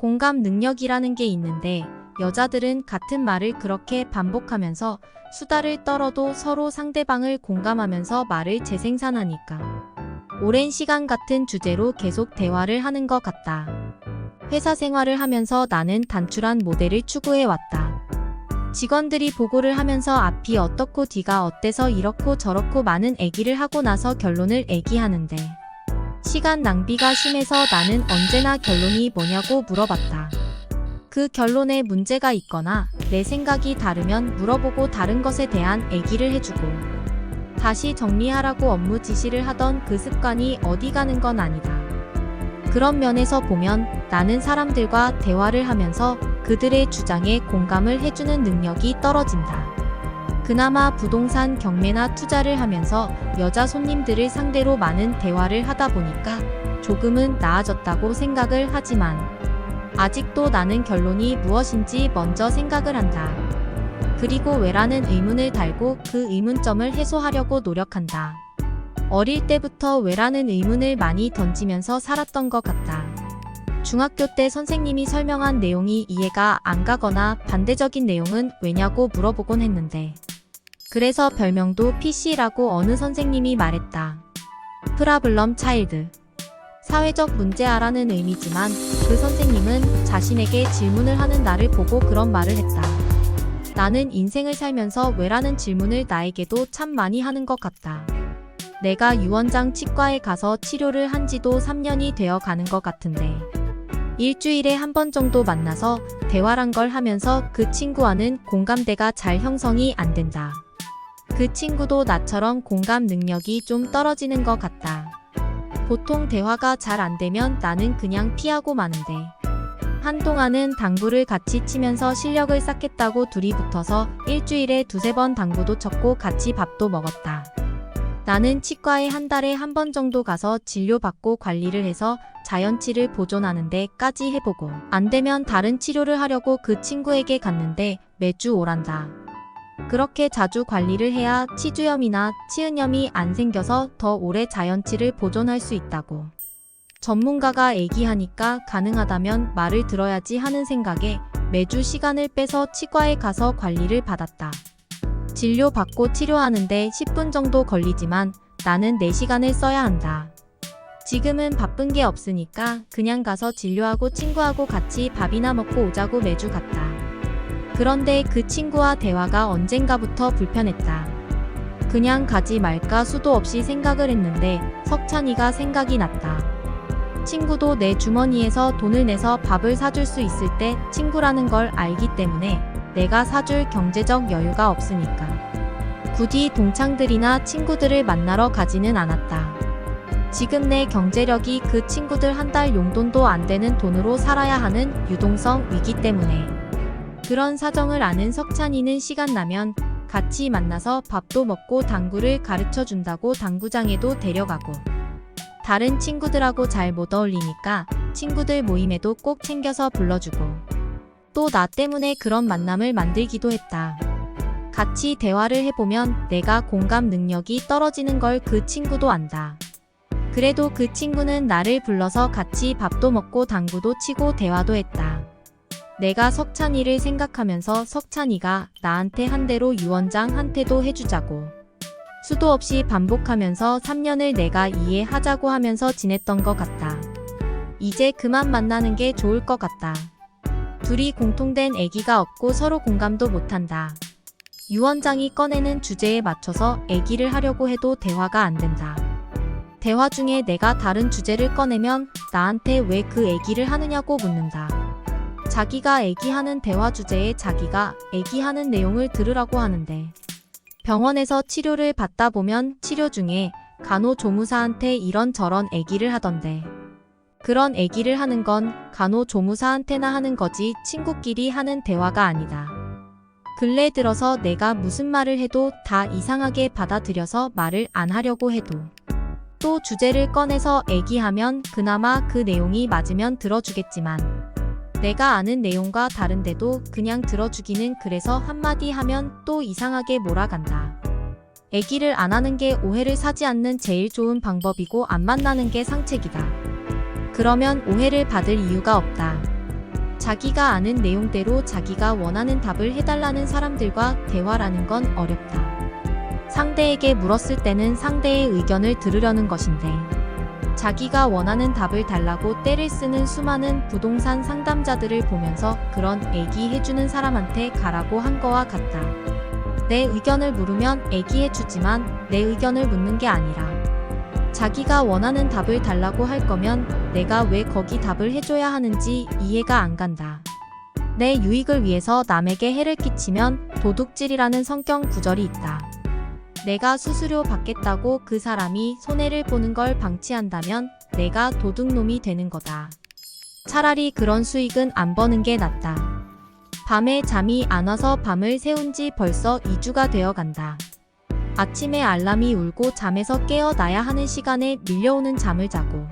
공감 능력이라는 게 있는데 여자들은 같은 말을 그렇게 반복하면서 수다를 떨어도 서로 상대방을 공감하면서 말을 재생산하니까 오랜 시간 같은 주제로 계속 대화를 하는 것 같다. 회사 생활을 하면서 나는 단출한 모델을 추구해왔다. 직원들이 보고를 하면서 앞이 어떻고 뒤가 어때서 이렇고 저렇고 많은 얘기를 하고 나서 결론을 얘기하는데 시간 낭비가 심해서 나는 언제나 결론이 뭐냐고 물어봤다. 그 결론에 문제가 있거나 내 생각이 다르면 물어보고 다른 것에 대한 얘기를 해주고 다시 정리하라고 업무 지시를 하던 그 습관이 어디 가는 건 아니다. 그런 면에서 보면 나는 사람들과 대화를 하면서 그들의 주장에 공감을 해주는 능력이 떨어진다. 그나마 부동산 경매나 투자를 하면서 여자 손님들을 상대로 많은 대화를 하다 보니까 조금은 나아졌다고 생각을 하지만 아직도 나는 결론이 무엇인지 먼저 생각을 한다. 그리고 왜라는 의문을 달고 그 의문점을 해소하려고 노력한다. 어릴 때부터 왜라는 의문을 많이 던지면서 살았던 것 같다. 중학교 때 선생님이 설명한 내용이 이해가 안 가거나 반대적인 내용은 왜냐고 물어보곤 했는데 그래서 별명도 PC라고 어느 선생님이 말했다. 프라블럼 차일드. 사회적 문제아라는 의미지만 그 선생님은 자신에게 질문을 하는 나를 보고 그런 말을 했다. 나는 인생을 살면서 왜라는 질문을 나에게도 참 많이 하는 것 같다. 내가 유원장 치과에 가서 치료를 한 지도 3년이 되어 가는 것 같은데 일주일에 한 번 정도 만나서 대화란 걸 하면서 그 친구와는 공감대가 잘 형성이 안 된다. 그 친구도 나처럼 공감 능력이 좀 떨어지는 것 같다. 보통 대화가 잘 안 되면 나는 그냥 피하고 마는데 한동안은 당구를 같이 치면서 실력을 쌓겠다고 둘이 붙어서 일주일에 2-3번 당구도 쳤고 같이 밥도 먹었다. 나는 치과에 한 달에 한 번 정도 가서 진료받고 관리를 해서 자연치를 보존하는데까지 해보고 안 되면 다른 치료를 하려고 그 친구에게 갔는데 매주 오란다. 그렇게 자주 관리를 해야 치주염이나 치은염이 안 생겨서 더 오래 자연치를 보존할 수 있다고. 전문가가 얘기하니까 가능하다면 말을 들어야지 하는 생각에 매주 시간을 빼서 치과에 가서 관리를 받았다. 진료받고 치료하는데 10분 정도 걸리지만 나는 4시간을 써야 한다. 지금은 바쁜 게 없으니까 그냥 가서 진료하고 친구하고 같이 밥이나 먹고 오자고 매주 갔다. 그런데 그 친구와 대화가 언젠가부터 불편했다. 그냥 가지 말까 수도 없이 생각을 했는데 석찬이가 생각이 났다. 친구도 내 주머니에서 돈을 내서 밥을 사줄 수 있을 때 친구라는 걸 알기 때문에 내가 사줄 경제적 여유가 없으니까 굳이 동창들이나 친구들을 만나러 가지는 않았다. 지금 내 경제력이 그 친구들 한 달 용돈도 안 되는 돈으로 살아야 하는 유동성 위기 때문에 그런 사정을 아는 석찬이는 시간 나면 같이 만나서 밥도 먹고 당구를 가르쳐 준다고 당구장에도 데려가고 다른 친구들하고 잘 못 어울리니까 친구들 모임에도 꼭 챙겨서 불러주고 또 나 때문에 그런 만남을 만들기도 했다. 같이 대화를 해보면 내가 공감 능력이 떨어지는 걸 그 친구도 안다. 그래도 그 친구는 나를 불러서 같이 밥도 먹고 당구도 치고 대화도 했다. 내가 석찬이를 생각하면서 석찬이가 나한테 한 대로 유원장한테도 해주자고 수도 없이 반복하면서 3년을 내가 이해하자고 하면서 지냈던 것 같다. 이제 그만 만나는 게 좋을 것 같다. 둘이 공통된 얘기가 없고 서로 공감도 못한다. 유원장이 꺼내는 주제에 맞춰서 얘기를 하려고 해도 대화가 안 된다. 대화 중에 내가 다른 주제를 꺼내면 나한테 왜 그 얘기를 하느냐고 묻는다. 자기가 얘기하는 대화 주제에 자기가 얘기하는 내용을 들으라고 하는데 병원에서 치료를 받다 보면 치료 중에 간호조무사한테 이런저런 얘기를 하던데 그런 얘기를 하는 건 간호조무사한테나 하는 거지 친구끼리 하는 대화가 아니다. 근래 들어서 내가 무슨 말을 해도 다 이상하게 받아들여서 말을 안 하려고 해도 또 주제를 꺼내서 얘기하면 그나마 그 내용이 맞으면 들어주겠지만 내가 아는 내용과 다른데도 그냥 들어주기는 그래서 한마디 하면 또 이상하게 몰아간다. 얘기를 안 하는 게 오해를 사지 않는 제일 좋은 방법이고 안 만나는 게 상책이다. 그러면 오해를 받을 이유가 없다. 자기가 아는 내용대로 자기가 원하는 답을 해달라는 사람들과 대화라는 건 어렵다. 상대에게 물었을 때는 상대의 의견을 들으려는 것인데, 자기가 원하는 답을 달라고 떼를 쓰는 수많은 부동산 상담자들을 보면서 그런 애기해주는 사람한테 가라고 한 거와 같다. 내 의견을 물으면 애기해주지만 내 의견을 묻는 게 아니라, 자기가 원하는 답을 달라고 할 거면 내가 왜 거기 답을 해줘야 하는지 이해가 안 간다. 내 유익을 위해서 남에게 해를 끼치면 도둑질이라는 성경 구절이 있다. 내가 수수료 받겠다고 그 사람이 손해를 보는 걸 방치한다면 내가 도둑놈이 되는 거다. 차라리 그런 수익은 안 버는 게 낫다. 밤에 잠이 안 와서 밤을 새운 지 벌써 2주가 되어 간다. 아침에 알람이 울고 잠에서 깨어나야 하는 시간에 밀려오는 잠을 자고,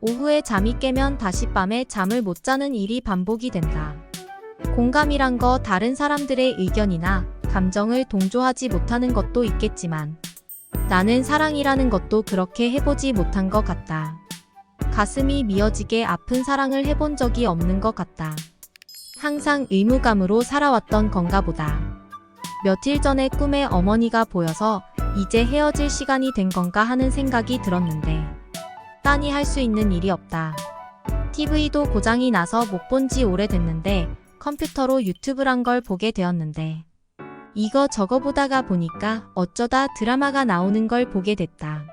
오후에 잠이 깨면 다시 밤에 잠을 못 자는 일이 반복이 된다. 공감이란 거 다른 사람들의 의견이나 감정을 동조하지 못하는 것도 있겠지만, 나는 사랑이라는 것도 그렇게 해보지 못한 것 같다. 가슴이 미어지게 아픈 사랑을 해본 적이 없는 것 같다. 항상 의무감으로 살아왔던 건가 보다. 며칠 전에 꿈에 어머니가 보여서 이제 헤어질 시간이 된 건가 하는 생각이 들었는데, 딴이 할 수 있는 일이 없다. TV도 고장이 나서 못 본 지 오래됐는데 컴퓨터로 유튜브란 걸 보게 되었는데, 이거 저거 보다가 보니까 어쩌다 드라마가 나오는 걸 보게 됐다.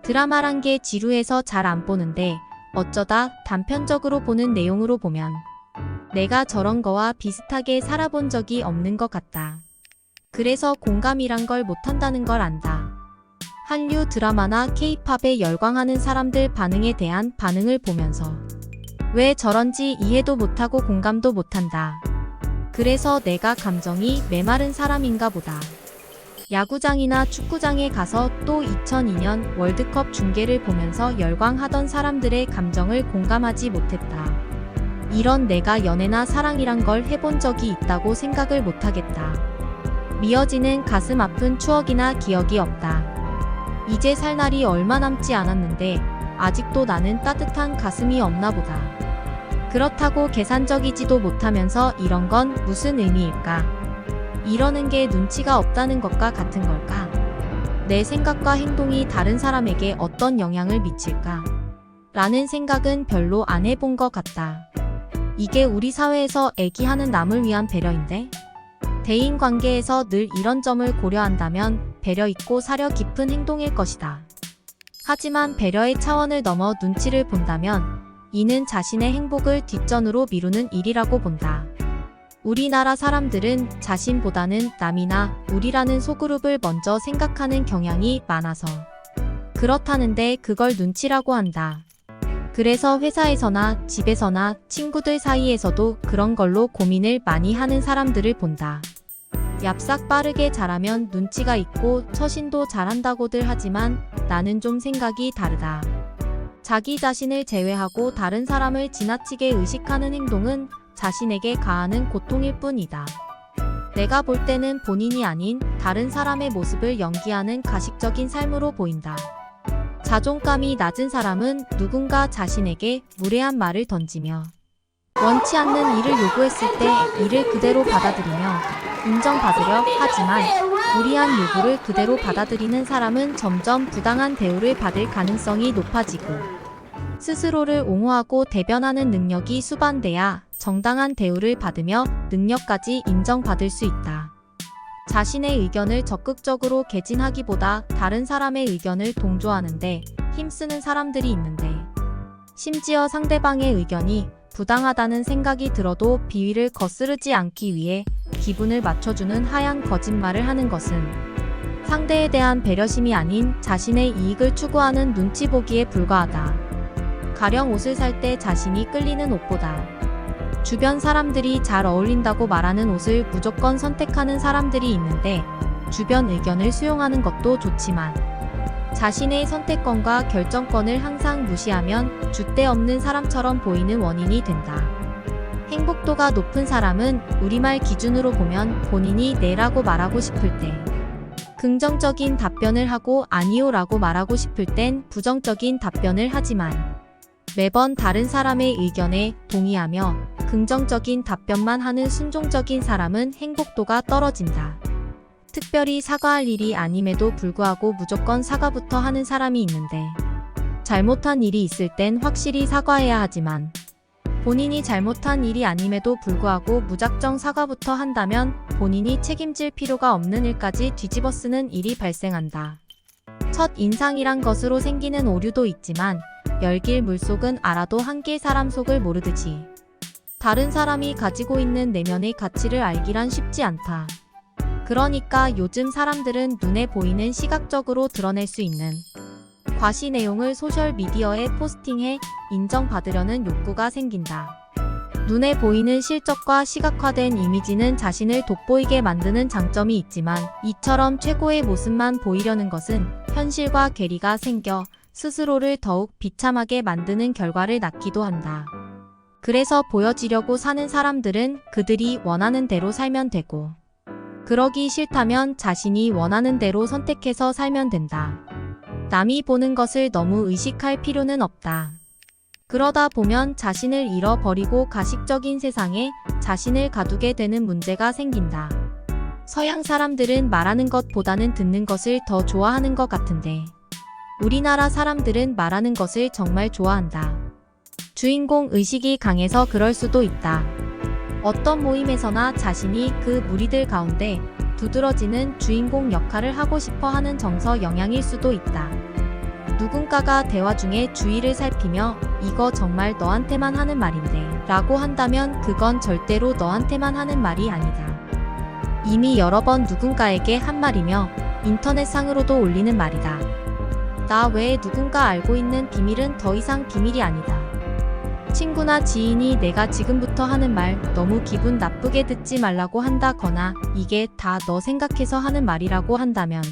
드라마란 게 지루해서 잘 안 보는데 어쩌다 단편적으로 보는 내용으로 보면 내가 저런 거와 비슷하게 살아본 적이 없는 것 같다. 그래서 공감이란 걸 못한다는 걸 안다. 한류 드라마나 K-팝에 열광하는 사람들 반응에 대한 반응을 보면서 왜 저런지 이해도 못하고 공감도 못한다. 그래서 내가 감정이 메마른 사람인가 보다. 야구장이나 축구장에 가서 또 2002년 월드컵 중계를 보면서 열광하던 사람들의 감정을 공감하지 못했다. 이런 내가 연애나 사랑이란 걸 해본 적이 있다고 생각을 못하겠다. 미어지는 가슴 아픈 추억이나 기억이 없다. 이제 살 날이 얼마 남지 않았는데 아직도 나는 따뜻한 가슴이 없나 보다. 그렇다고 계산적이지도 못하면서 이런 건 무슨 의미일까? 이러는 게 눈치가 없다는 것과 같은 걸까? 내 생각과 행동이 다른 사람에게 어떤 영향을 미칠까? 라는 생각은 별로 안 해본 것 같다. 이게 우리 사회에서 애기하는 남을 위한 배려인데? 대인관계에서 늘 이런 점을 고려한다면 배려 있고 사려 깊은 행동일 것이다. 하지만 배려의 차원을 넘어 눈치를 본다면 이는 자신의 행복을 뒷전으로 미루는 일이라고 본다. 우리나라 사람들은 자신보다는 남이나 우리라는 소그룹을 먼저 생각하는 경향이 많아서 그렇다는데 그걸 눈치라고 한다. 그래서 회사에서나 집에서나 친구들 사이에서도 그런 걸로 고민을 많이 하는 사람들을 본다. 얍삭 빠르게 잘하면 눈치가 있고 처신도 잘한다고들 하지만 나는 좀 생각이 다르다. 자기 자신을 제외하고 다른 사람을 지나치게 의식하는 행동은 자신에게 가하는 고통일 뿐이다. 내가 볼 때는 본인이 아닌 다른 사람의 모습을 연기하는 가식적인 삶으로 보인다. 자존감이 낮은 사람은 누군가 자신에게 무례한 말을 던지며 원치 않는 일을 요구했을 때 이를 그대로 받아들이며 인정받으려 하지만 무리한 요구를 그대로 받아들이는 사람은 점점 부당한 대우를 받을 가능성이 높아지고 스스로를 옹호하고 대변하는 능력이 수반돼야 정당한 대우를 받으며 능력까지 인정받을 수 있다. 자신의 의견을 적극적으로 개진하기보다 다른 사람의 의견을 동조하는데 힘쓰는 사람들이 있는데, 심지어 상대방의 의견이 부당하다는 생각이 들어도 비위를 거스르지 않기 위해 기분을 맞춰주는 하얀 거짓말을 하는 것은 상대에 대한 배려심이 아닌 자신의 이익을 추구하는 눈치 보기에 불과하다. 가령 옷을 살 때 자신이 끌리는 옷보다 주변 사람들이 잘 어울린다고 말하는 옷을 무조건 선택하는 사람들이 있는데, 주변 의견을 수용하는 것도 좋지만 자신의 선택권과 결정권을 항상 무시하면 줏대 없는 사람처럼 보이는 원인이 된다. 행복도가 높은 사람은 우리말 기준으로 보면 본인이 네라고 말하고 싶을 때 긍정적인 답변을 하고 아니요 라고 말하고 싶을 땐 부정적인 답변을 하지만 매번 다른 사람의 의견에 동의하며 긍정적인 답변만 하는 순종적인 사람은 행복도가 떨어진다. 특별히 사과할 일이 아님에도 불구하고 무조건 사과부터 하는 사람이 있는데, 잘못한 일이 있을 땐 확실히 사과해야 하지만 본인이 잘못한 일이 아님에도 불구하고 무작정 사과부터 한다면 본인이 책임질 필요가 없는 일까지 뒤집어 쓰는 일이 발생한다. 첫 인상이란 것으로 생기는 오류도 있지만 열길 물속은 알아도 한길 사람 속을 모르듯이 다른 사람이 가지고 있는 내면의 가치를 알기란 쉽지 않다. 그러니까 요즘 사람들은 눈에 보이는 시각적으로 드러낼 수 있는 과시 내용을 소셜미디어에 포스팅해 인정받으려는 욕구가 생긴다. 눈에 보이는 실적과 시각화된 이미지는 자신을 돋보이게 만드는 장점이 있지만 이처럼 최고의 모습만 보이려는 것은 현실과 괴리가 생겨 스스로를 더욱 비참하게 만드는 결과를 낳기도 한다. 그래서 보여지려고 사는 사람들은 그들이 원하는 대로 살면 되고, 그러기 싫다면 자신이 원하는 대로 선택해서 살면 된다. 남이 보는 것을 너무 의식할 필요는 없다. 그러다 보면 자신을 잃어버리고 가식적인 세상에 자신을 가두게 되는 문제가 생긴다. 서양 사람들은 말하는 것보다는 듣는 것을 더 좋아하는 것 같은데, 우리나라 사람들은 말하는 것을 정말 좋아한다. 주인공 의식이 강해서 그럴 수도 있다. 어떤 모임에서나 자신이 그 무리들 가운데 두드러지는 주인공 역할을 하고 싶어 하는 정서 영향일 수도 있다. 누군가가 대화 중에 주위를 살피며 이거 정말 너한테만 하는 말인데 라고 한다면 그건 절대로 너한테만 하는 말이 아니다. 이미 여러 번 누군가에게 한 말이며 인터넷상으로도 올리는 말이다. 나 외에 누군가 알고 있는 비밀은 더 이상 비밀이 아니다. 친구나 지인이 내가 지금부터 하는 말 너무 기분 나쁘게 듣지 말라고 한다거나 이게 다 너 생각해서 하는 말이라고 한다면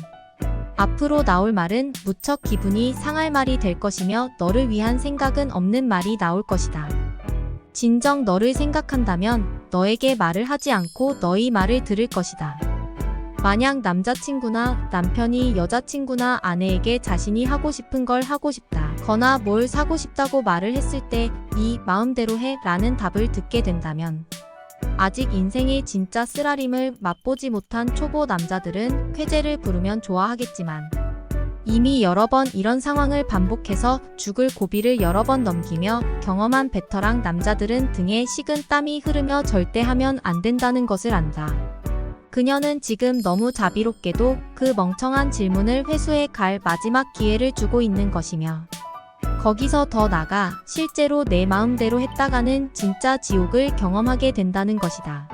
앞으로 나올 말은 무척 기분이 상할 말이 될 것이며 너를 위한 생각은 없는 말이 나올 것이다. 진정 너를 생각한다면 너에게 말을 하지 않고 너의 말을 들을 것이다. 만약 남자친구나 남편이 여자친구나 아내에게 자신이 하고 싶은 걸 하고 싶다 거나 뭘 사고 싶다고 말을 했을 때 네 마음대로 해 라는 답을 듣게 된다면 아직 인생의 진짜 쓰라림을 맛보지 못한 초보 남자들은 쾌재를 부르면 좋아하겠지만 이미 여러 번 이런 상황을 반복해서 죽을 고비를 여러 번 넘기며 경험한 베테랑 남자들은 등에 식은 땀이 흐르며 절대 하면 안 된다는 것을 안다. 그녀는 지금 너무 자비롭게도 그 멍청한 질문을 회수해 갈 마지막 기회를 주고 있는 것이며 거기서 더 나가 실제로 내 마음대로 했다가는 진짜 지옥을 경험하게 된다는 것이다.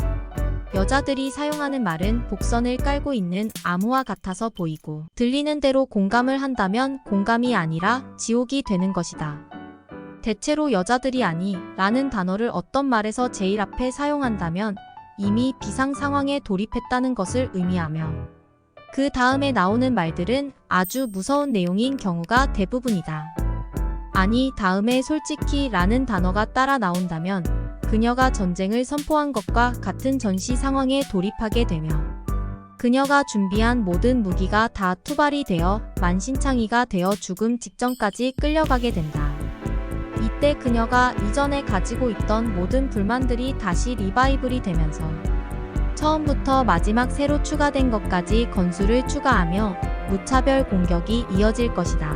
여자들이 사용하는 말은 복선을 깔고 있는 암호와 같아서 보이고 들리는 대로 공감을 한다면 공감이 아니라 지옥이 되는 것이다. 대체로 여자들이 아니 라는 단어를 어떤 말에서 제일 앞에 사용한다면 이미 비상 상황에 돌입했다는 것을 의미하며 그 다음에 나오는 말들은 아주 무서운 내용인 경우가 대부분이다. 아니 다음에 솔직히 라는 단어가 따라 나온다면 그녀가 전쟁을 선포한 것과 같은 전시 상황에 돌입하게 되며 그녀가 준비한 모든 무기가 다 투발이 되어 만신창이가 되어 죽음 직전까지 끌려가게 된다. 이때 그녀가 이전에 가지고 있던 모든 불만들이 다시 리바이블이 되면서 처음부터 마지막 새로 추가된 것까지 건수를 추가하며 무차별 공격이 이어질 것이다.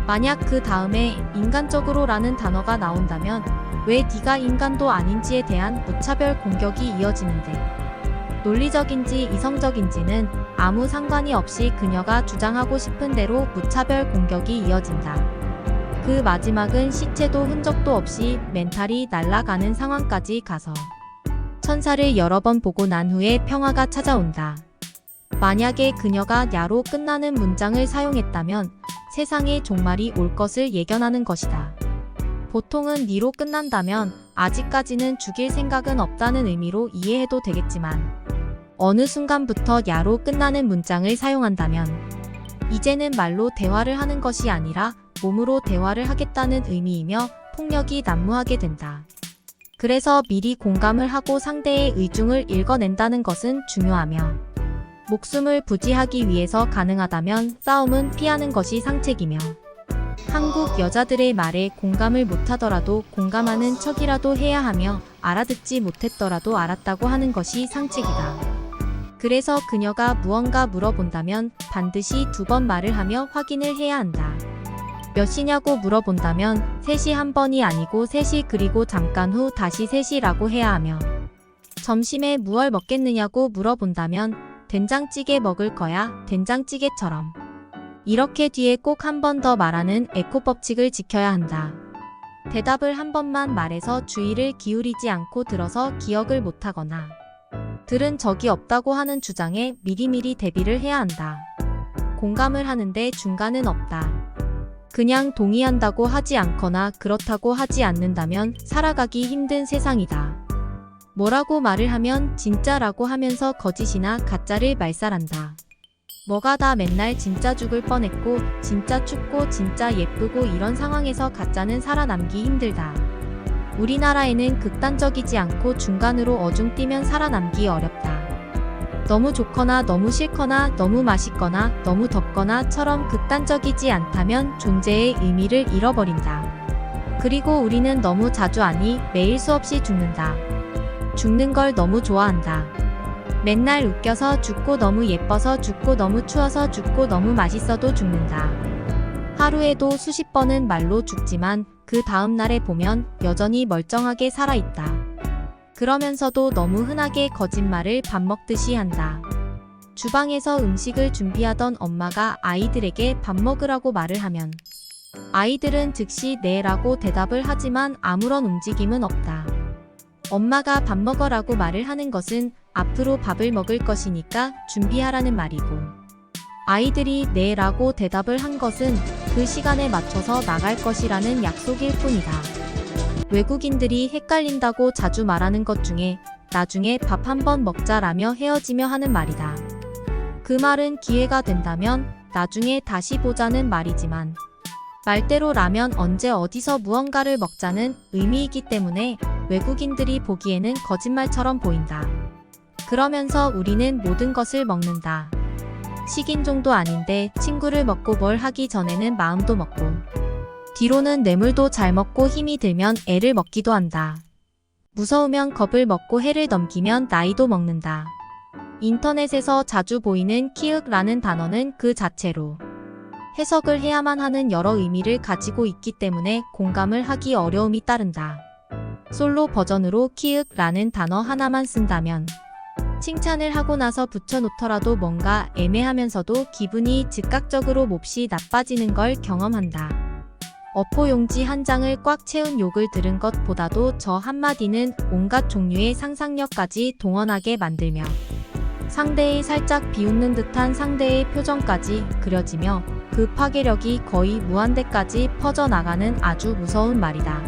만약 그 다음에 인간적으로 라는 단어가 나온다면 왜 네가 인간도 아닌지에 대한 무차별 공격이 이어지는데 논리적인지 이성적인지는 아무 상관이 없이 그녀가 주장하고 싶은 대로 무차별 공격이 이어진다. 그 마지막은 시체도 흔적도 없이 멘탈이 날아가는 상황까지 가서 천사를 여러 번 보고 난 후에 평화가 찾아온다. 만약에 그녀가 야로 끝나는 문장을 사용했다면 세상의 종말이 올 것을 예견하는 것이다. 보통은 니로 끝난다면 아직까지는 죽일 생각은 없다는 의미로 이해해도 되겠지만 어느 순간부터 야로 끝나는 문장을 사용한다면 이제는 말로 대화를 하는 것이 아니라 몸으로 대화를 하겠다는 의미이며 폭력이 난무하게 된다. 그래서 미리 공감을 하고 상대의 의중을 읽어낸다는 것은 중요하며 목숨을 부지하기 위해서 가능하다면 싸움은 피하는 것이 상책이며 한국 여자들의 말에 공감을 못하더라도 공감하는 척이라도 해야 하며 알아듣지 못했더라도 알았다고 하는 것이 상책이다. 그래서 그녀가 무언가 물어본다면 반드시 2번 말을 하며 확인을 해야 한다. 몇 시냐고 물어본다면 3시 한 번이 아니고 3시 그리고 잠깐 후 다시 3시라고 해야 하며 점심에 무얼 먹겠느냐고 물어본다면 된장찌개 먹을 거야 된장찌개처럼 이렇게 뒤에 꼭 한 번 더 말하는 에코 법칙을 지켜야 한다. 대답을 한 번만 말해서 주의를 기울이지 않고 들어서 기억을 못하거나 들은 적이 없다고 하는 주장에 미리미리 대비를 해야 한다. 공감을 하는데 중간은 없다. 그냥 동의한다고 하지 않거나 그렇다고 하지 않는다면 살아가기 힘든 세상이다. 뭐라고 말을 하면 진짜라고 하면서 거짓이나 가짜를 말살한다. 뭐가 다 맨날 진짜 죽을 뻔했고 진짜 춥고 진짜 예쁘고 이런 상황에서 가짜는 살아남기 힘들다. 우리나라에는 극단적이지 않고 중간으로 어중뛰면 살아남기 어렵다. 너무 좋거나 너무 싫거나 너무 맛있거나 너무 덥거나처럼 극단적이지 않다면 존재의 의미를 잃어버린다. 그리고 우리는 너무 자주 아니 매일 수없이 죽는다. 죽는 걸 너무 좋아한다. 맨날 웃겨서 죽고 너무 예뻐서 죽고 너무 추워서 죽고 너무 맛있어도 죽는다. 하루에도 수십 번은 말로 죽지만 그 다음 날에 보면 여전히 멀쩡하게 살아있다. 그러면서도 너무 흔하게 거짓말을 밥 먹듯이 한다. 주방에서 음식을 준비하던 엄마가 아이들에게 밥 먹으라고 말을 하면 아이들은 즉시 네 라고 대답을 하지만 아무런 움직임은 없다. 엄마가 밥 먹으라고 말을 하는 것은 앞으로 밥을 먹을 것이니까 준비하라는 말이고 아이들이 네 라고 대답을 한 것은 그 시간에 맞춰서 나갈 것이라는 약속일 뿐이다. 외국인들이 헷갈린다고 자주 말하는 것 중에 나중에 밥 한 번 먹자라며 헤어지며 하는 말이다. 그 말은 기회가 된다면 나중에 다시 보자는 말이지만 말대로 라면 언제 어디서 무언가를 먹자는 의미이기 때문에 외국인들이 보기에는 거짓말처럼 보인다. 그러면서 우리는 모든 것을 먹는다. 식인종도 아닌데 친구를 먹고 뭘 하기 전에는 마음도 먹고 뒤로는 뇌물도 잘 먹고 힘이 들면 애를 먹기도 한다. 무서우면 겁을 먹고 해를 넘기면 나이도 먹는다. 인터넷에서 자주 보이는 키읔라는 단어는 그 자체로 해석을 해야만 하는 여러 의미를 가지고 있기 때문에 공감을 하기 어려움이 따른다. 솔로 버전으로 키읔라는 단어 하나만 쓴다면 칭찬을 하고 나서 붙여놓더라도 뭔가 애매하면서도 기분이 즉각적으로 몹시 나빠지는 걸 경험한다. 어포 용지 한 장을 꽉 채운 욕을 들은 것보다도 저 한마디는 온갖 종류의 상상력까지 동원하게 만들며 상대의 살짝 비웃는 듯한 상대의 표정까지 그려지며 그 파괴력이 거의 무한대까지 퍼져나가는 아주 무서운 말이다.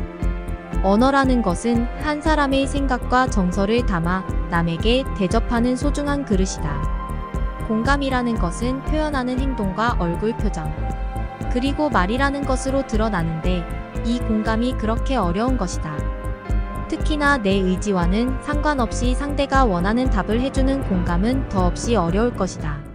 언어라는 것은 한 사람의 생각과 정서를 담아 남에게 대접하는 소중한 그릇이다. 공감이라는 것은 표현하는 행동과 얼굴 표정, 그리고 말이라는 것으로 드러나는데 이 공감이 그렇게 어려운 것이다. 특히나 내 의지와는 상관없이 상대가 원하는 답을 해주는 공감은 더없이 어려울 것이다.